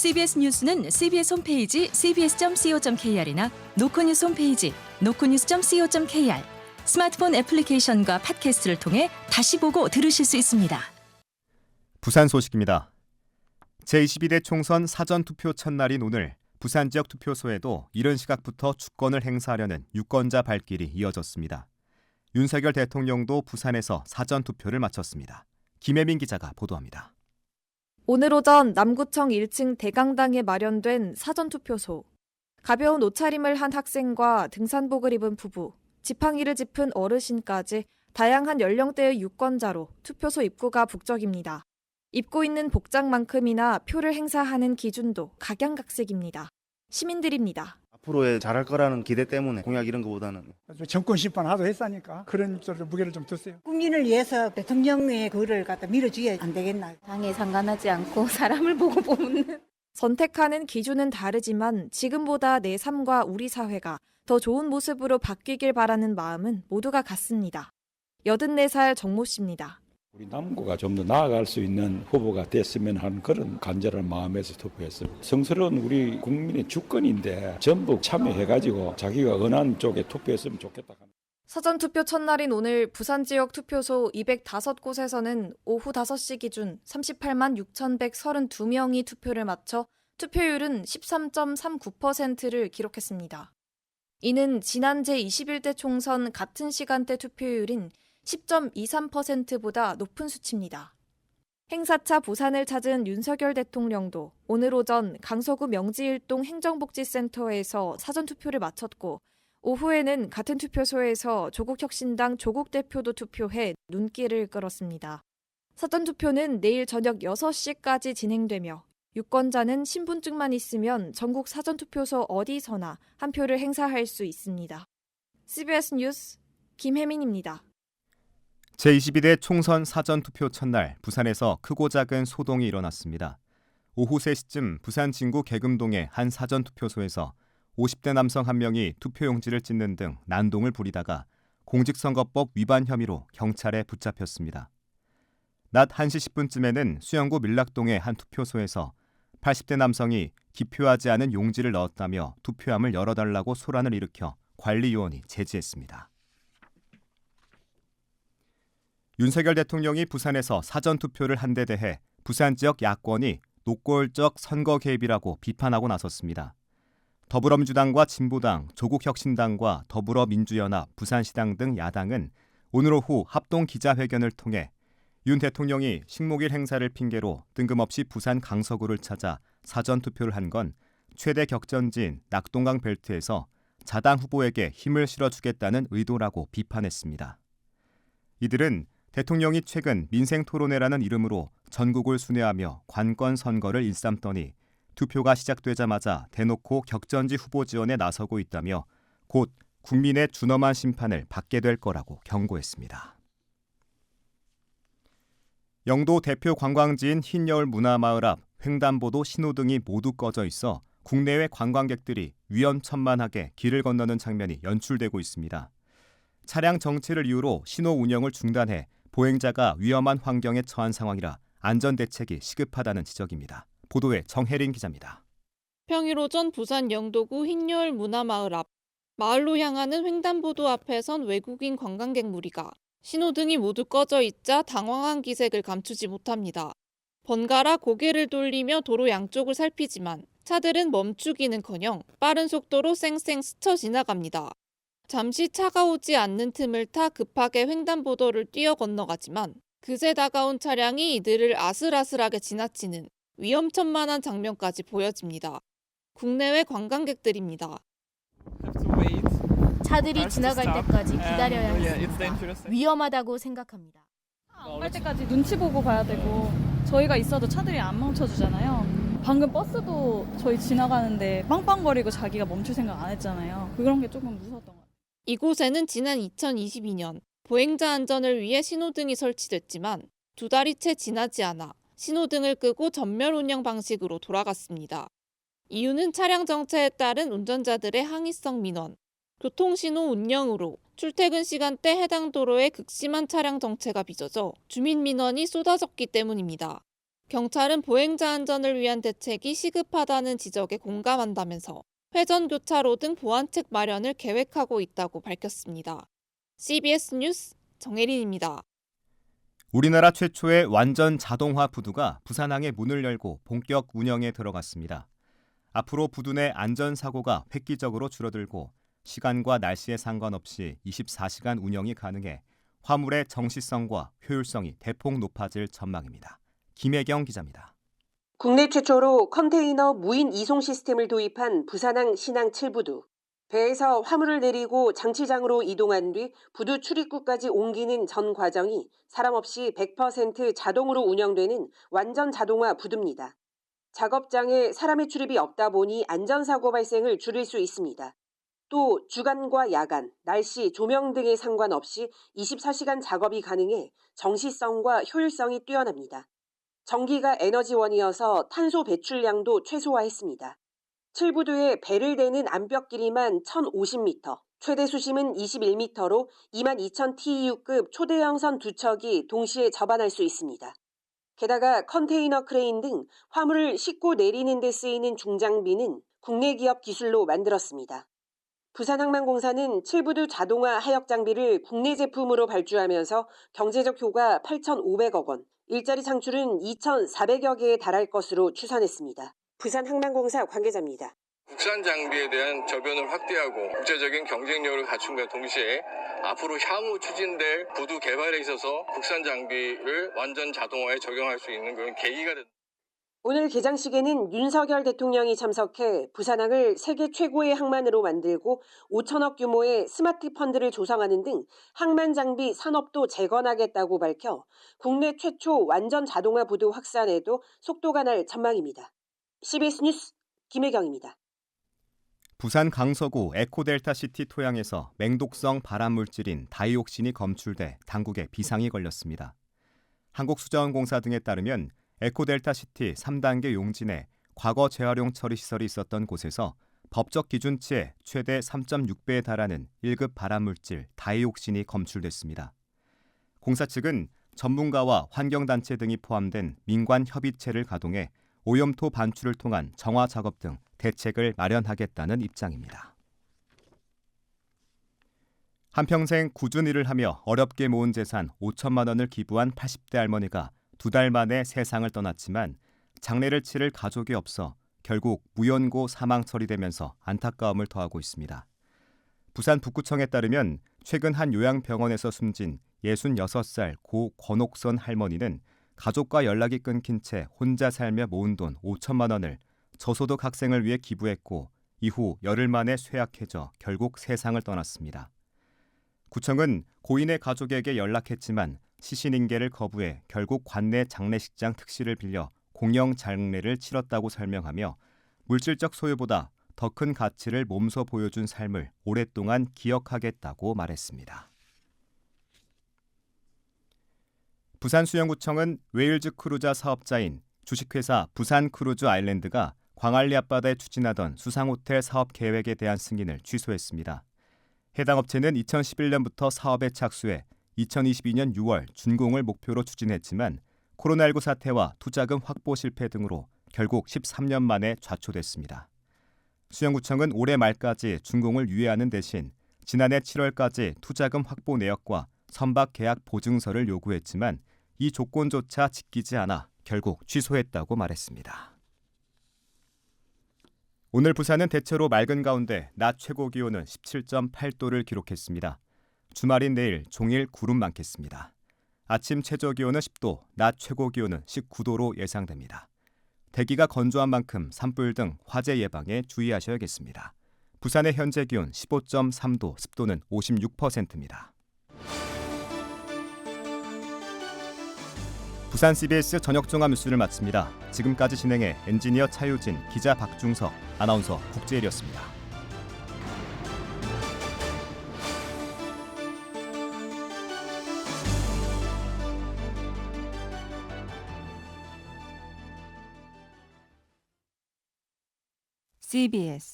CBS 뉴스는 CBS 홈페이지 cbs.co.kr이나 노코뉴스 홈페이지 노코뉴스.co.kr, 스마트폰 애플리케이션과 팟캐스트를 통해 다시 보고 들으실 수 있습니다. 부산 소식입니다. 제22대 총선 사전투표 첫날인 오늘 부산 지역 투표소에도 이른 시각부터 주권을 행사하려는 유권자 발길이 이어졌습니다. 윤석열 대통령도 부산에서 사전투표를 마쳤습니다. 김혜민 기자가 보도합니다. 오늘 오전 남구청 1층 대강당에 마련된 사전투표소. 가벼운 옷차림을 한 학생과 등산복을 입은 부부, 지팡이를 짚은 어르신까지 다양한 연령대의 유권자로 투표소 입구가 북적입니다. 입고 있는 복장만큼이나 표를 행사하는 기준도 각양각색입니다. 시민들입니다. 앞으로의 잘할 거라는 기대 때문에 공약 이런 거보다는 정권 심판 하도 했으니까 그런 쪽으로 무게를 좀 뒀어요. 국민을 위해서 대통령의 그거를 갖다 밀어줘야 안 되겠나. 당에 상관하지 않고 사람을 보고 뽑는. 선택하는 기준은 다르지만 지금보다 내 삶과 우리 사회가 더 좋은 모습으로 바뀌길 바라는 마음은 모두가 같습니다. 84살 정모 씨입니다. 우리 남구가 좀 더 나아갈 수 있는 후보가 됐으면 하는 그런 간절한 마음에서 투표했습니다. 성스러운 우리 국민의 주권인데 전부 참여해가지고 자기가 원하는 쪽에 투표했으면 좋겠다. 사전투표 첫날인 오늘 부산 지역 투표소 205곳에서는 오후 5시 기준 38만 6,132명이 투표를 마쳐 투표율은 13.39%를 기록했습니다. 이는 지난 제21대 총선 같은 시간대 투표율인 10.23%보다 높은 수치입니다. 행사차 부산을 찾은 윤석열 대통령도 오늘 오전 강서구 명지일동 행정복지센터에서 사전투표를 마쳤고 오후에는 같은 투표소에서 조국혁신당 조국 대표도 투표해 눈길을 끌었습니다. 사전투표는 내일 저녁 6시까지 진행되며 유권자는 신분증만 있으면 전국 사전투표소 어디서나 한 표를 행사할 수 있습니다. CBS 뉴스 김혜민입니다. 제22대 총선 사전투표 첫날 부산에서 크고 작은 소동이 일어났습니다. 오후 3시쯤 부산 진구 계금동의 한 사전투표소에서 50대 남성 한 명이 투표용지를 찢는 등 난동을 부리다가 공직선거법 위반 혐의로 경찰에 붙잡혔습니다. 낮 1시 10분쯤에는 수영구 밀락동의 한 투표소에서 80대 남성이 기표하지 않은 용지를 넣었다며 투표함을 열어달라고 소란을 일으켜 관리요원이 제지했습니다. 윤석열 대통령이 부산에서 사전투표를 한 데 대해 부산 지역 야권이 노골적 선거 개입이라고 비판하고 나섰습니다. 더불어민주당과 진보당, 조국혁신당과 더불어민주연합, 부산시당 등 야당은 오늘 오후 합동 기자회견을 통해 윤 대통령이 식목일 행사를 핑계로 뜬금없이 부산 강서구를 찾아 사전투표를 한 건 최대 격전지인 낙동강 벨트에서 자당 후보에게 힘을 실어주겠다는 의도라고 비판했습니다. 이들은 대통령이 최근 민생토론회라는 이름으로 전국을 순회하며 관건 선거를 일삼더니 투표가 시작되자마자 대놓고 격전지 후보 지원에 나서고 있다며 곧 국민의 준엄한 심판을 받게 될 거라고 경고했습니다. 영도 대표 관광지인 흰여울 문화마을 앞 횡단보도 신호등이 모두 꺼져 있어 국내외 관광객들이 위험천만하게 길을 건너는 장면이 연출되고 있습니다. 차량 정체를 이유로 신호 운영을 중단해 보행자가 위험한 환경에 처한 상황이라 안전대책이 시급하다는 지적입니다. 보도에 정혜린 기자입니다. 평일 오전 부산 영도구 흰여울 문화마을 앞 마을로 향하는 횡단보도 앞에 선 외국인 관광객 무리가 신호등이 모두 꺼져 있자 당황한 기색을 감추지 못합니다. 번갈아 고개를 돌리며 도로 양쪽을 살피지만 차들은 멈추기는커녕 빠른 속도로 쌩쌩 스쳐 지나갑니다. 잠시 차가 오지 않는 틈을 타 급하게 횡단보도를 뛰어 건너가지만 그새 다가온 차량이 이들을 아슬아슬하게 지나치는 위험천만한 장면까지 보여집니다. 국내외 관광객들입니다. 차들이 지나갈 때까지 기다려야 했습니다. 위험하다고 생각합니다. 안 갈 때까지 눈치 보고 가야 되고 저희가 있어도 차들이 안 멈춰주잖아요. 방금 버스도 저희 지나가는데 빵빵거리고 자기가 멈출 생각 안 했잖아요. 그런 게 조금 무서웠던 것 같아요. 이곳에는 지난 2022년 보행자 안전을 위해 신호등이 설치됐지만 2달이 채 지나지 않아 신호등을 끄고 전면 운영 방식으로 돌아갔습니다. 이유는 차량 정체에 따른 운전자들의 항의성 민원, 교통신호 운영으로 출퇴근 시간대 해당 도로에 극심한 차량 정체가 빚어져 주민 민원이 쏟아졌기 때문입니다. 경찰은 보행자 안전을 위한 대책이 시급하다는 지적에 공감한다면서 회전교차로 등 보완책 마련을 계획하고 있다고 밝혔습니다. CBS 뉴스 정혜린입니다. 우리나라 최초의 완전 자동화 부두가 부산항에 문을 열고 본격 운영에 들어갔습니다. 앞으로 부두 내 안전사고가 획기적으로 줄어들고 시간과 날씨에 상관없이 24시간 운영이 가능해 화물의 정시성과 효율성이 대폭 높아질 전망입니다. 김혜경 기자입니다. 국내 최초로 컨테이너 무인 이송 시스템을 도입한 부산항 신항 7부두. 배에서 화물을 내리고 장치장으로 이동한 뒤 부두 출입구까지 옮기는 전 과정이 사람 없이 100% 자동으로 운영되는 완전 자동화 부두입니다. 작업장에 사람의 출입이 없다 보니 안전사고 발생을 줄일 수 있습니다. 또 주간과 야간, 날씨, 조명 등에 상관없이 24시간 작업이 가능해 정시성과 효율성이 뛰어납니다. 전기가 에너지원이어서 탄소 배출량도 최소화했습니다. 7부두에 배를 대는 암벽 길이만 1,050m, 최대 수심은 21m로 22,000 TEU급 초대형 선 2척이 동시에 접안할 수 있습니다. 게다가 컨테이너 크레인 등 화물을 싣고 내리는 데 쓰이는 중장비는 국내 기업 기술로 만들었습니다. 부산항만공사는 7부두 자동화 하역 장비를 국내 제품으로 발주하면서 경제적 효과 8,500억 원, 일자리 창출은 2,400여 개에 달할 것으로 추산했습니다. 부산항만공사 관계자입니다. 국산 장비에 대한 저변을 확대하고 국제적인 경쟁력을 갖춘과 동시에 앞으로 향후 추진될 부두 개발에 있어서 국산 장비를 완전 자동화에 적용할 수 있는 그런 계기가 된다. 오늘 개장식에는 윤석열 대통령이 참석해 부산항을 세계 최고의 항만으로 만들고 5천억 규모의 스마트 펀드를 조성하는 등 항만 장비 산업도 재건하겠다고 밝혀 국내 최초 완전 자동화 부두 확산에도 속도가 날 전망입니다. CBS 뉴스 김혜경입니다. 부산 강서구 에코델타시티 토양에서 맹독성 발암물질인 다이옥신이 검출돼 당국에 비상이 걸렸습니다. 한국수자원공사 등에 따르면 에코델타시티 3단계 용진에 과거 재활용 처리 시설이 있었던 곳에서 법적 기준치의 최대 3.6배에 달하는 1급 발암물질 다이옥신이 검출됐습니다. 공사 측은 전문가와 환경단체 등이 포함된 민관협의체를 가동해 오염토 반출을 통한 정화 작업 등 대책을 마련하겠다는 입장입니다. 한평생 꾸준히 일을 하며 어렵게 모은 재산 5천만 원을 기부한 80대 할머니가 2달 만에 세상을 떠났지만 장례를 치를 가족이 없어 결국 무연고 사망 처리되면서 안타까움을 더하고 있습니다. 부산 북구청에 따르면 최근 한 요양병원에서 숨진 66살 고 권옥선 할머니는 가족과 연락이 끊긴 채 혼자 살며 모은 돈 5천만 원을 저소득 학생을 위해 기부했고 이후 열흘 만에 쇠약해져 결국 세상을 떠났습니다. 구청은 고인의 가족에게 연락했지만 시신인계를 거부해 결국 관내 장례식장 특실을 빌려 공영 장례를 치렀다고 설명하며 물질적 소유보다 더 큰 가치를 몸소 보여준 삶을 오랫동안 기억하겠다고 말했습니다. 부산수영구청은 웨일즈 크루자 사업자인 주식회사 부산크루즈 아일랜드가 광안리 앞바다에 추진하던 수상호텔 사업 계획에 대한 승인을 취소했습니다. 해당 업체는 2011년부터 사업에 착수해 2022년 6월 준공을 목표로 추진했지만 코로나19 사태와 투자금 확보 실패 등으로 결국 13년 만에 좌초됐습니다. 수영구청은 올해 말까지 준공을 유예하는 대신 지난해 7월까지 투자금 확보 내역과 선박 계약 보증서를 요구했지만 이 조건조차 지키지 않아 결국 취소했다고 말했습니다. 오늘 부산은 대체로 맑은 가운데 낮 최고 기온은 17.8도를 기록했습니다. 주말인 내일 종일 구름 많겠습니다. 아침 최저 기온은 10도, 낮 최고 기온은 19도로 예상됩니다. 대기가 건조한 만큼 산불 등 화재 예방에 주의하셔야겠습니다. 부산의 현재 기온 15.3도, 습도는 56%입니다. 부산 CBS 저녁종합 뉴스를 마칩니다. 지금까지 진행해 엔지니어 차유진, 기자 박중석, 아나운서 국재일이었습니다. CBS